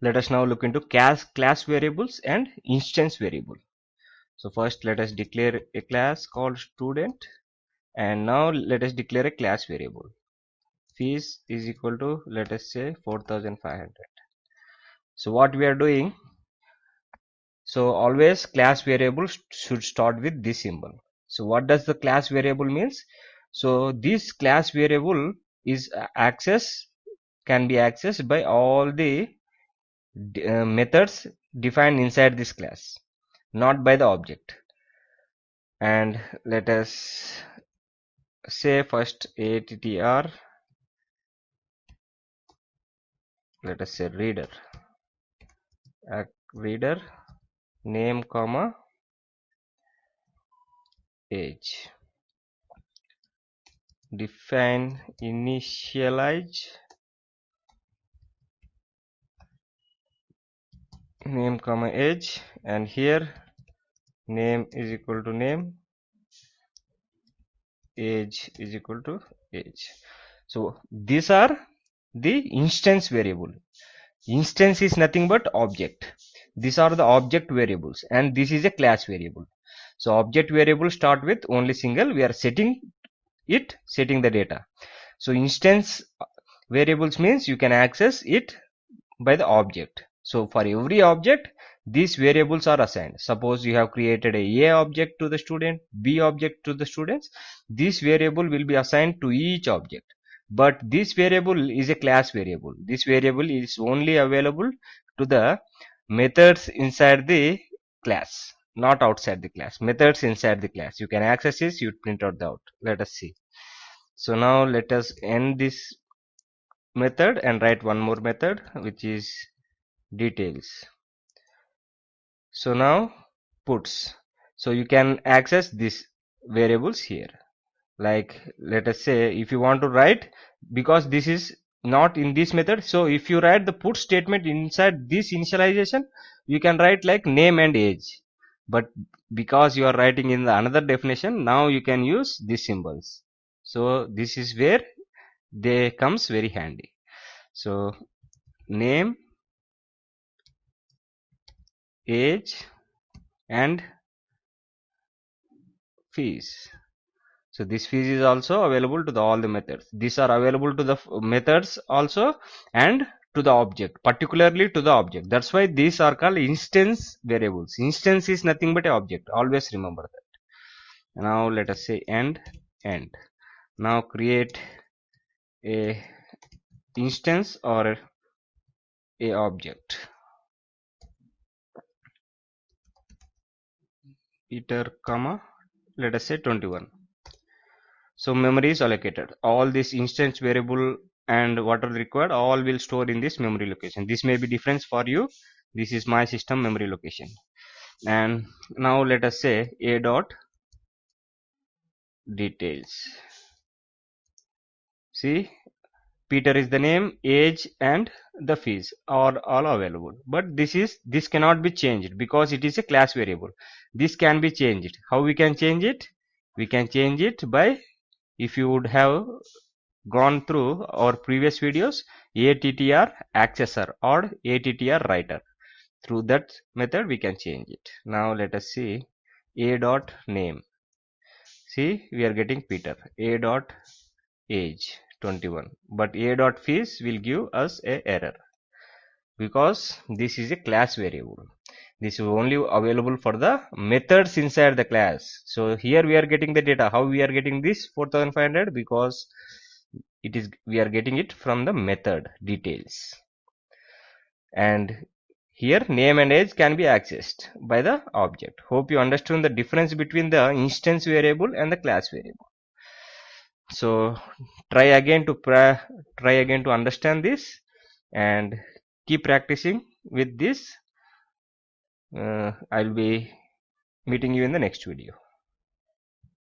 Let us now look into class variables and instance variable. So first let us declare a class called student, and now let us declare a class variable. Fees is equal to, let us say, 4500. So what we are doing, so always class variables should start with this symbol. So what does the class variable means? So this class variable is can be accessed by all the methods defined inside this class, not by the object. And let us say first attr, let us say reader, reader name comma age, define initialize name comma age, and here name is equal to name, age is equal to age. So these are the instance variable. Instance is nothing but object. These are the object variables, and this is a class variable. So object variable start with only single, we are setting the data. So instance variables means you can access it by the object. So for every object these variables are assigned. Suppose you have created a object to the student, B object to the students, this variable will be assigned to each object. But this variable is a class variable. This variable is only available to the methods inside the class, not outside the class. Methods inside the class, you can access this, you print out the out. Let us see. So now let us end this method and write one more method, which is details. So now puts, so you can access these variables here. Like let us say if you want to write, because this is not in this method, so if you write the put statement inside this initialization, you can write like name and age. But because you are writing in the another definition, now you can use these symbols. So this is where they comes very handy. So name, age and fees. So this fees is also available to all the methods. These are available to the methods also and to the object, particularly to the object. That's why these are called instance variables. Instance is nothing but an object. Always remember that. Now let us say end. Now create a instance or a object. Iter comma, let us say 21. So memory is allocated. All this instance variable and what are required, all will store in this memory location. This may be different for you. This is my system memory location. And now let us say a dot details. See, Peter is the name, age and the fees are all available. But this cannot be changed because it is a class variable. This can be changed. How we can change it? We can change it by, if you would have gone through our previous videos, attr accessor or attr writer. Through that method we can change it. Now let us see a dot name. See, we are getting Peter. A dot age 21, but a dot fees will give us a error because this is a class variable. This is only available for the methods inside the class. So here we are getting the data. How we are getting this 4500? Because it is, we are getting it from the method details. And here name and age can be accessed by the object. Hope you understood the difference between the instance variable and the class variable. So try again to understand this and keep practicing with this. I'll be meeting you in the next video.